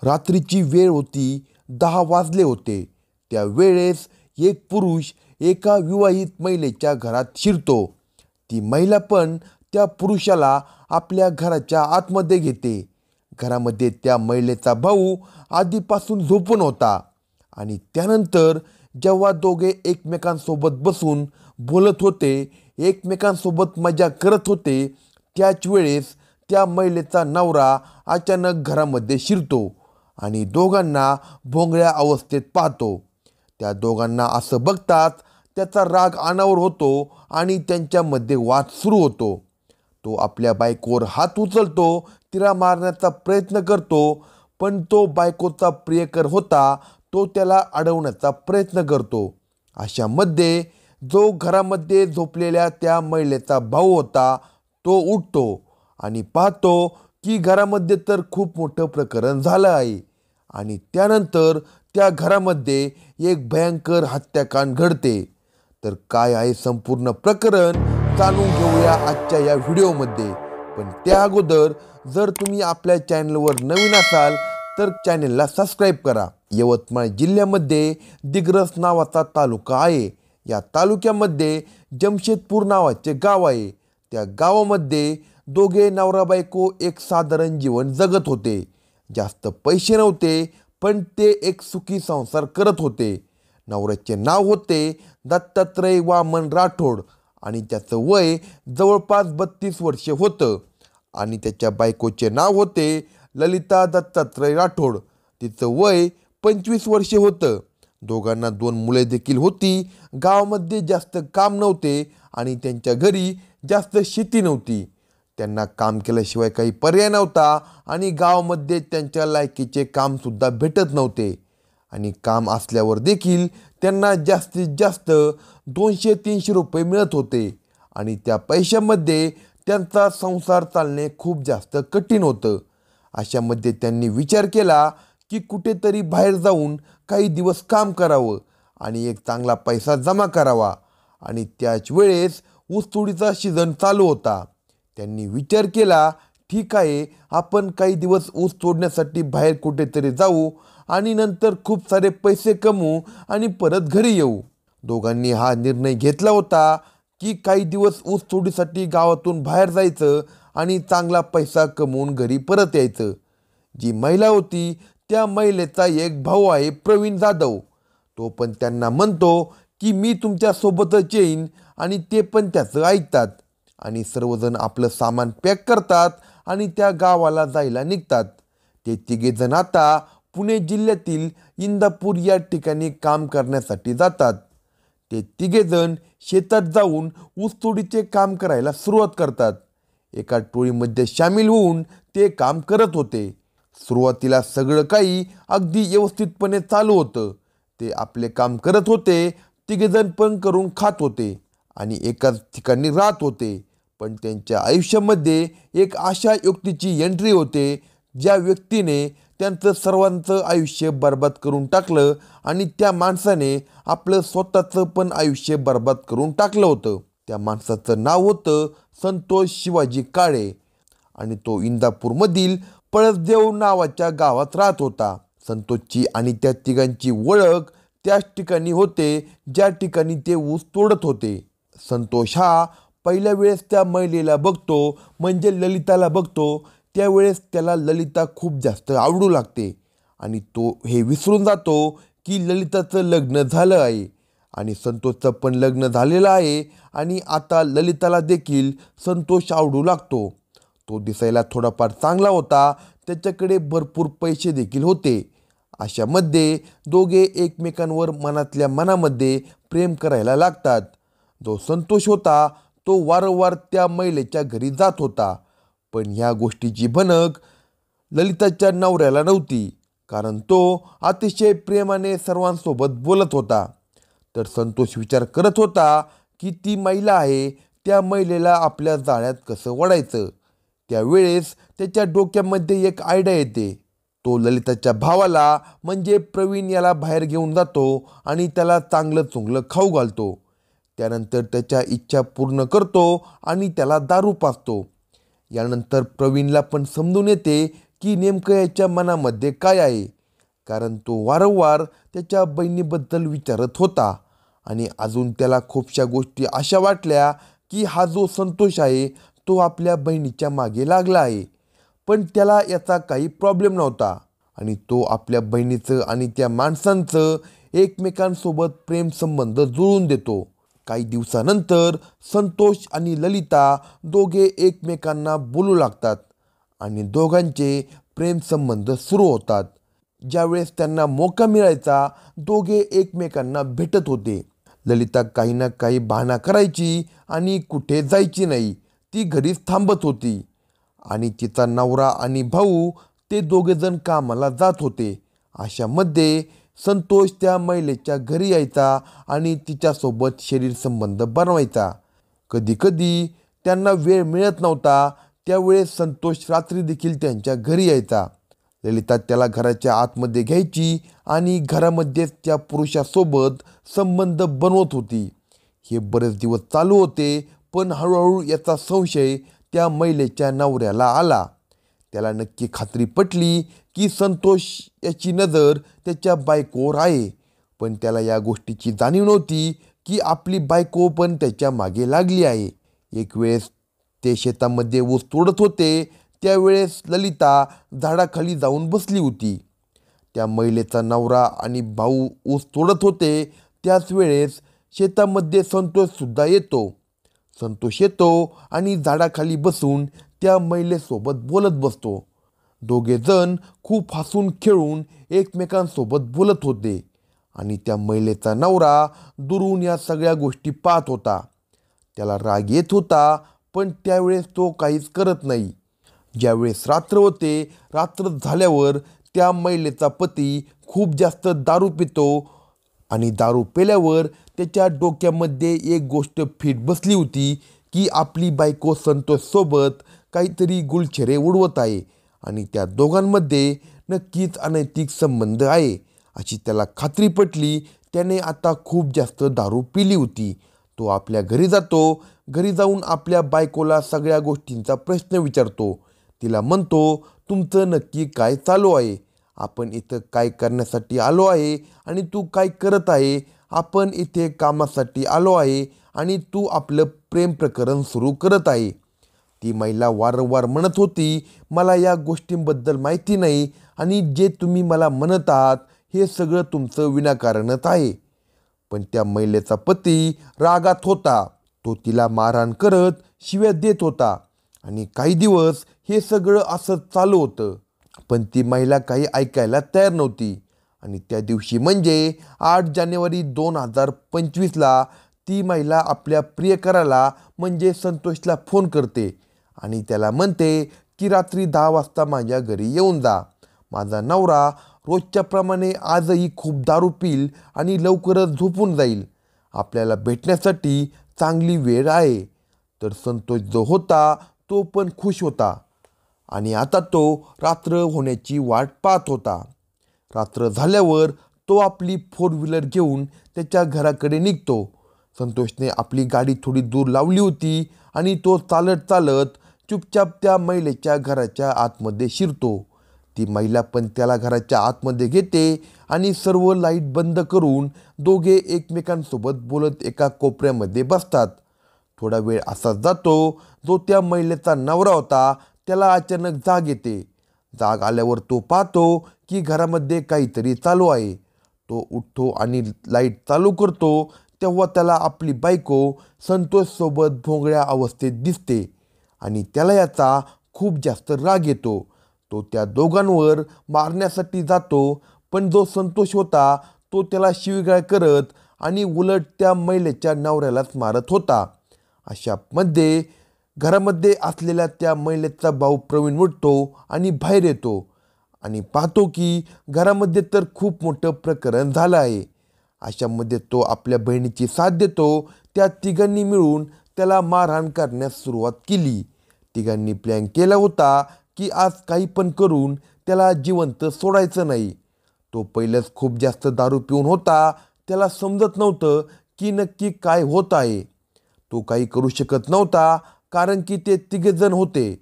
रात्रीची वेळ होती, 10 वाजले होते. त्या वेळेस एक पुरुष एका विवाहित महिलेच्या घरात शिरतो. ती महिला पण त्या पुरुषाला आपल्या घराच्या आतमध्ये घेते. घरामध्ये त्या महिलेचा भाऊ आधीपासून झोपून होता आणि त्यानंतर जेव्हा दोघे एकमेकांसोबत बसून बोलत होते, एकमेकांसोबत मजा करत होते, त्याच वेळेस त्या महिलेचा नवरा अचानक घरामध्ये शिरतो आणि दोघांना भोंगळ्या अवस्थेत पाहतो. त्या दोघांना असं बघताच त्याचा राग अनावर होतो आणि त्यांच्यामध्ये वाद सुरू होतो. तो आपल्या बायकोवर हात उचलतो, तिला मारण्याचा प्रयत्न करतो, पण तो बायकोचा प्रियकर होता, तो त्याला अडवण्याचा प्रयत्न करतो. अशामध्ये जो घरामध्ये झोपलेल्या त्या महिलेचा भाऊ होता, तो उठतो आणि पाहतो की घरामध्ये तर खूप मोठं प्रकरण झालं आहे आणि त्यानंतर त्या घरामध्ये एक भयंकर हत्याकांड घडते. तर काय आहे संपूर्ण प्रकरण जाणून घेऊया आजच्या या व्हिडिओमध्ये. पण त्या अगोदर जर तुम्ही आपल्या चॅनलवर नवीन असाल तर चॅनलला सबस्क्राईब करा. यवतमाळ जिल्ह्यामध्ये दिग्रस नावाचा तालुका आहे. या तालुक्यामध्ये जमशेदपूर नावाचे गाव आहे. त्या गावामध्ये दोघे नवरा बायको एक साधारण जीवन जगत होते. जास्त पैसे नव्हते, पण ते एक सुखी संसार करत होते. नवऱ्याचे नाव होते दत्तात्रय वामन राठोड आणि त्याचं वय जवळपास 32 वर्षे होतं आणि त्याच्या बायकोचे नाव होते ललिता दत्तात्रय राठोड. तिचं वय 25 वर्षे होतं. दोघांना 2 मुले देखील होती. गावामध्ये जास्त काम नव्हते आणि त्यांच्या घरी जास्त शेती नव्हती. त्यांना काम केल्याशिवाय काही पर्याय नव्हता आणि गावामध्ये त्यांच्या लायकीचे कामसुद्धा भेटत नव्हते आणि काम असल्यावर देखील त्यांना जास्तीत जास्त 200-300 रुपये मिळत होते आणि त्या पैशामध्ये त्यांचा संसार चालणे खूप जास्त कठीण होतं. अशामध्ये त्यांनी विचार केला की कुठेतरी बाहेर जाऊन काही दिवस काम करावं आणि एक चांगला पैसा जमा करावा आणि त्याच वेळेस ऊसतोडीचा सीझन चालू होता. त्यांनी विचार केला, ठीक आहे, आपण काही दिवस ऊस तोडण्यासाठी बाहेर कुठेतरी जाऊ आणि नंतर खूप सारे पैसे कमवू आणि परत घरी येऊ. दोघांनी हा निर्णय घेतला होता की काही दिवस ऊस तोडीसाठी गावातून बाहेर जायचं आणि चांगला पैसा कमवून घरी परत यायचं. जी महिला होती त्या महिलेचा एक भाऊ आहे प्रवीण जाधव. तो पण त्यांना म्हणतो की मी तुमच्यासोबतच येईन आणि ते पण त्याचं ऐकतात आणि सर्वजण आपलं सामान पॅक करतात आणि त्या गावाला जायला निघतात. ते तिघेजण आता पुणे जिल्ह्यातील इंदापूर या ठिकाणी काम करण्यासाठी जातात. ते तिघेजण शेतात जाऊन ऊसतोडीचे काम करायला सुरुवात करतात. एका टोळीमध्ये सामील होऊन ते काम करत होते. सुरुवातीला सगळं काही अगदी व्यवस्थितपणे चालू होतं. ते आपले काम करत होते, तिघेजण पण करून खात होते आणि एकाच ठिकाणी राहत होते. पण त्यांच्या आयुष्यामध्ये एक अशा व्यक्तीची एंट्री होते, ज्या व्यक्तीने त्यांचं सर्वांचं आयुष्य बर्बाद करून टाकलं आणि त्या माणसाने आपलं स्वतःचं पण आयुष्य बर्बाद करून टाकलं होतं. त्या माणसाचं नाव होतं संतोष शिवाजी काळे आणि तो इंदापूरमधील पळसदेव नावाच्या गावात राहत होता. संतोषची आणि त्या तिघांची ओळख त्याच ठिकाणी होते ज्या ठिकाणी ते ऊस तोडत होते. संतोष हा पहिल्या वेळेस त्या महिलेला बघतो, म्हणजे ललिताला बघतो. त्यावेळेस त्याला ललिता खूप जास्त आवडू लागते आणि तो हे विसरून जातो की ललिताचं लग्न झालं आहे आणि संतोषचं पण लग्न झालेलं आहे आणि आता ललिताला देखील संतोष आवडू लागतो. तो दिसायला थोडाफार चांगला होता, त्याच्याकडे भरपूर पैसे देखील होते. अशामध्ये दोघे एकमेकांवर मनातल्या मनामध्ये प्रेम करायला लागतात. जो संतोष होता तो वारंवार त्या महिलेच्या घरी जात होता, पण ह्या गोष्टीची भनक ललिताच्या नवऱ्याला नव्हती, कारण तो अतिशय प्रेमाने सर्वांसोबत बोलत होता. तर संतोष विचार करत होता की ती महिला आहे, त्या महिलेला आपल्या जाळ्यात कसं वडायचं. त्यावेळेस त्याच्या डोक्यामध्ये एक आयडिया येते. तो ललिताच्या भावाला म्हणजे प्रवीण याला बाहेर घेऊन जातो आणि त्याला चांगलं चुंगलं खाऊ घालतो. त्यानंतर त्याच्या इच्छा पूर्ण करतो आणि त्याला दारू पाजतो. यानंतर प्रवीणला पण समजून येते की नेमकं याच्या मनामध्ये काय आहे, कारण तो वारंवार त्याच्या बहिणीबद्दल विचारत होता आणि अजून त्याला खूपशा गोष्टी अशा वाटल्या की हा जो संतोष आहे तो आपल्या बहिणीच्या मागे लागला आहे. पण त्याला याचा काही प्रॉब्लेम नव्हता आणि तो आपल्या बहिणीचं आणि त्या माणसांचं एकमेकांसोबत प्रेमसंबंध जुळवून देतो. काही दिवसानंतर संतोष आणि ललिता दोघे एकमेकांना बोलू लागतात आणि दोघांचे प्रेमसंबंध सुरू होतात. ज्यावेळेस त्यांना मौका मिळायचा दोघे एकमेकांना भेटत होते. ललिता काही ना काही बहाणा करायची आणि कुठे जायची नाही, ती घरीच थांबत होती आणि तिचा नवरा आणि भाऊ ते दोघेजण कामाला जात होते. अशामध्ये संतोष त्या महिलेच्या घरी यायचा आणि तिच्यासोबत शरीर संबंध बनवायचा. कधीकधी त्यांना वेळ मिळत नव्हता, त्यावेळेस संतोष रात्री देखील त्यांच्या घरी यायचा. ललिता त्याला घराच्या आतमध्ये घ्यायची आणि घरामध्येच त्या पुरुषासोबत संबंध बनवत होती. हे बरेच दिवस चालू होते, पण हळूहळू याचा संशय त्या महिलेच्या नवऱ्याला आला. त्याला नक्की खात्री पटली की संतोष याची नजर त्याच्या बायकोवर आहे, पण त्याला या गोष्टीची जाणीव नव्हती की आपली बायको पण त्याच्या मागे लागली आहे. एक वेळेस ते शेतामध्ये ऊस तोडत होते, त्यावेळेस ललिता झाडाखाली जाऊन बसली होती. त्या महिलेचा नवरा आणि भाऊ ऊस तोडत होते. त्याच वेळेस शेतामध्ये संतोषसुद्धा येतो. संतोष येतो आणि झाडाखाली बसून त्या महिलेसोबत बोलत बसतो. दोघेजण खूप हसून खेळून एकमेकांसोबत बोलत होते आणि त्या महिलेचा नवरा दुरून या सगळ्या गोष्टी पाहत होता. त्याला राग येत होता, पण त्यावेळेस तो काहीच करत नाही. ज्यावेळेस रात्र होते, रात्र झाल्यावर त्या महिलेचा पती खूप जास्त दारू पितो आणि दारू पिल्यावर त्याच्या डोक्यामध्ये एक गोष्ट फिट बसली होती की आपली बायको संतोषसोबत काहीतरी गुलछरे उडवत आहे आणि त्या दोघांमध्ये नक्कीच अनैतिक संबंध आहे अशी त्याला खात्री पटली. त्याने आता खूप जास्त दारू पिली होती. तो आपल्या घरी जातो. घरी जाऊन आपल्या बायकोला सगळ्या गोष्टींचा प्रश्न विचारतो. तिला म्हणतो, तुमचं नक्की काय चालू आहे? आपण इथं काय करण्यासाठी आलो आहे आणि तू काय करत आहे? आपण इथे कामासाठी आलो आहे आणि तू आपलं प्रेम प्रकरण सुरू करत आहे. ती महिला वारंवार म्हणत होती, मला या गोष्टींबद्दल माहिती नाही आणि जे तुम्ही मला म्हणत आहात हे सगळं तुमचं विनाकारणच आहे. पण त्या महिलेचा पती रागात होता. तो तिला मारहाण करत शिव्या देत होता आणि काही दिवस हे सगळं असंच चालू होतं. पण ती महिला काही ऐकायला तयार नव्हती आणि त्या दिवशी म्हणजे 8 जानेवारी 2025ला ती महिला आपल्या प्रियकराला म्हणजे संतोषला फोन करते आणि त्याला म्हणते की रात्री 10 वाजता माझ्या घरी येऊन जा. माझा नवरा रोजच्याप्रमाणे आजही खूप दारू पिईल आणि लवकरच झोपून जाईल. आपल्याला भेटण्यासाठी चांगली वेळ आहे. तर संतोष जो होता तो पण खुश होता आणि आता तो रात्र होण्याची वाट पाहत होता. रात्र झाल्यावर तो आपली 4 व्हीलर घेऊन त्याच्या घराकडे निघतो. संतोषने आपली गाडी थोडी दूर लावली होती आणि तो चालत चालत चुपचाप त्या महिलेच्या घराच्या आतमध्ये शिरतो. ती महिला पण त्याला घराच्या आतमध्ये घेते आणि सर्व लाईट बंद करून दोघे एकमेकांसोबत बोलत एका कोपऱ्यामध्ये बसतात. थोडा वेळ असा जातो. जो त्या महिलेचा नवरा होता त्याला अचानक जाग येते. जाग आल्यावर तो पाहतो की घरामध्ये काहीतरी चालू आहे. तो उठतो आणि लाईट चालू करतो. तेव्हा त्याला आपली बायको संतोषसोबत भोंगळ्या अवस्थेत दिसते आणि त्याला याचा खूप जास्त राग येतो. तो त्या दोघांवर मारण्यासाठी जातो, पण जो संतोष होता तो त्याला शिवीगाळ करत आणि उलट त्या महिलेच्या नवऱ्यालाच मारत होता. अशामध्ये घरामध्ये असलेल्या त्या महिलेचा भाऊ प्रवीण उठतो आणि बाहेर येतो आणि पाहतो की घरामध्ये तर खूप मोठं प्रकरण झालं आहे. अशामध्ये तो आपल्या बहिणीची साथ देतो. त्या तिघांनी मिळून त्याला मारहाण करण्यास सुरुवात केली. तिघांनी प्लॅन केला होता की आज काही पण करून त्याला जिवंत सोडायचं नाही. तो पहिलंच खूप जास्त दारू पिऊन होता. त्याला समजत नव्हतं की नक्की काय होत आहे. तो काही करू शकत नव्हता कारण की ते तिघेजण होते.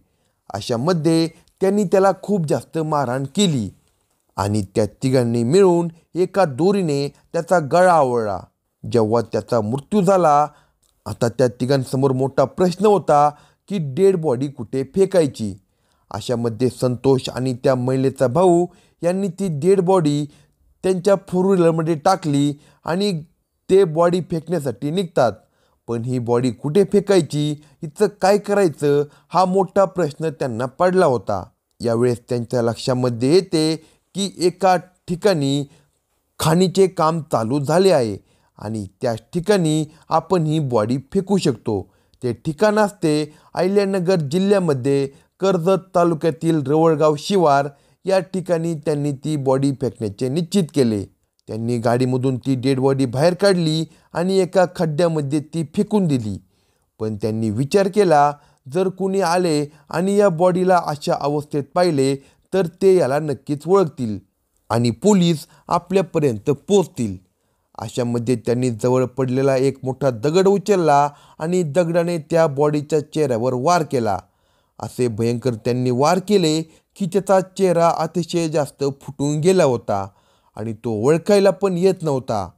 अशामध्ये त्यांनी त्याला खूप जास्त मारहाण केली आणि त्या तिघांनी मिळून एका दोरीने त्याचा गळा आवळला. जेव्हा त्याचा मृत्यू झाला, आता त्या तिघांसमोर मोठा प्रश्न होता की डेड बॉडी कुठे फेकायची. अशामध्ये संतोष आणि त्या महिलेचा भाऊ यांनी ती डेड बॉडी त्यांच्या फोर व्हीलरमध्ये टाकली आणि ते बॉडी फेकण्यासाठी निघतात. पण ही बॉडी कुठे फेकायची, हिचं काय करायचं, हा मोठा प्रश्न त्यांना पडला होता. यावेळेस त्यांच्या लक्षामध्ये येते की एका ठिकाणी खाणीचे काम चालू झाले आहे आणि त्याच ठिकाणी आपण ही बॉडी फेकू शकतो. ते ठिकाण असते अहिल्यानगर जिल्ह्यामध्ये कर्जत तालुक्यातील रवळगाव शिवार. या ठिकाणी त्यांनी ती बॉडी फेकण्याचे निश्चित केले. त्यांनी गाडीमधून ती डेड बॉडी बाहेर काढली आणि एका खड्ड्यामध्ये ती फेकून दिली. पण त्यांनी विचार केला, जर कुणी आले आणि या बॉडीला अशा अवस्थेत पाहिले तर ते याला नक्कीच ओळखतील आणि पोलीस आपल्यापर्यंत पोचतील. अशामध्ये त्यांनी जवळ पडलेला एक मोठा दगड उचलला आणि दगडाने त्या बॉडीच्या चेहऱ्यावर वार केला. असे भयंकर त्यांनी वार केले की त्याचा चेहरा अतिशय जास्त फुटून गेला होता आणि तो ओळखायला पण येत नव्हता.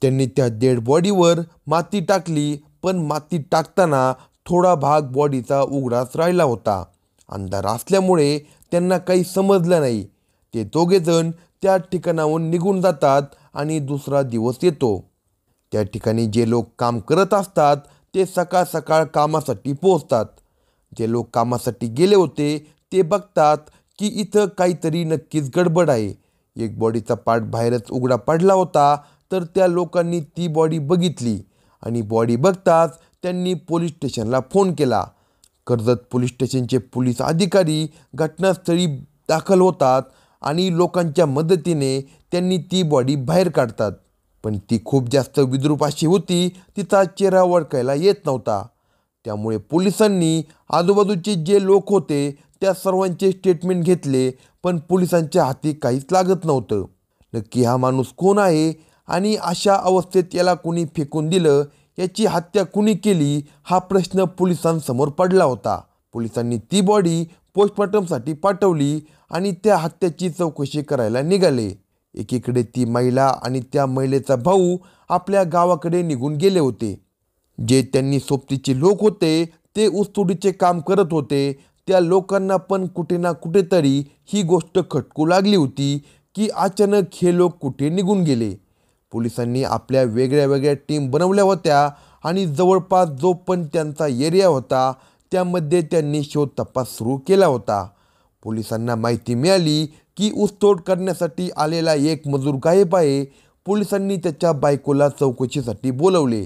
त्यांनी त्या डेड बॉडीवर माती टाकली, पण माती टाकताना थोडा भाग बॉडीचा उघडाच राहिला होता. अंधार असल्यामुळे त्यांना काही समजलं नाही. ते दोघेजण त्या ठिकाणाहून निघून जातात आणि दुसरा दिवस येतो. त्या ठिकाणी जे लोक काम करत असतात ते सकाळ सकाळ कामासाठी पोहोचतात. जे लोक कामासाठी गेले होते ते बघतात की इथं काहीतरी नक्कीच गडबड आहे. एक बॉडीचा पार्ट बाहेरच उघडा पडला होता. तर त्या लोकांनी ती बॉडी बघितली आणि बॉडी बघताच त्यांनी पोलीस स्टेशनला फोन केला. कर्जत पोलीस स्टेशनचे पोलीस अधिकारी घटनास्थळी दाखल होतात आणि लोकांच्या मदतीने त्यांनी ती बॉडी बाहेर काढतात. पण ती खूप जास्त विद्रूप अशी होती, तिचा चेहरा ओळखायला येत नव्हता. त्यामुळे पोलिसांनी आजूबाजूचे जे लोक होते त्या सर्वांचे स्टेटमेंट घेतले, पण पोलिसांच्या हाती काहीच लागत नव्हतं. नक्की हा माणूस कोण आहे आणि अशा अवस्थेत याला कुणी फेकून दिलं, याची हत्या कुणी केली, हा प्रश्न पोलिसांसमोर पडला होता. पोलिसांनी ती बॉडी पोस्टमॉर्टमसाठी पाठवली आणि त्या हत्येची चौकशी करायला निघाले. एकीकडे ती महिला आणि त्या महिलेचा भाऊ आपल्या गावाकडे निघून गेले होते. जे त्यांनी सोबतीचे लोक होते ते ऊसतोडीचे काम करत होते. त्या लोकांना पण कुठे ना कुठेतरी ही गोष्ट खटकू लागली होती की अचानक हे लोक कुठे निघून गेले. पोलिसांनी आपल्या वेगळ्या वेगळ्या टीम बनवल्या होत्या आणि जवळपास जो पण त्यांचा एरिया होता त्यामध्ये त्यांनी शोध तपास सुरू केला होता. पोलिसांना माहिती मिळाली की ऊसतोड करण्यासाठी आलेला एक मजूर गायब आहे. पोलिसांनी त्याच्या बायकोला चौकशीसाठी बोलवले.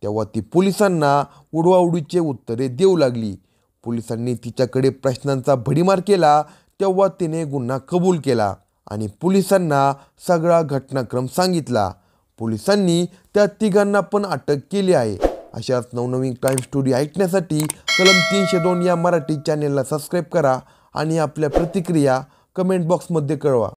तेव्हा ती पोलिसांना उडवाउडीचे उत्तरे देऊ लागली. पोलिसांनी तिच्याकडे प्रश्नांचा भडीमार केला तेव्हा तिने गुन्हा कबूल केला आणि पोलिसांना सगळा घटनाक्रम सांगितला. पोलिसांनी त्या तिघांना पण अटक केली आहे. अशाच नवनवीन क्राईम स्टोरी ऐकण्यासाठी कलम 302 या मराठी चॅनेलला सबस्क्राईब करा आणि आपल्या प्रतिक्रिया कमेंट बॉक्समध्ये कळवा.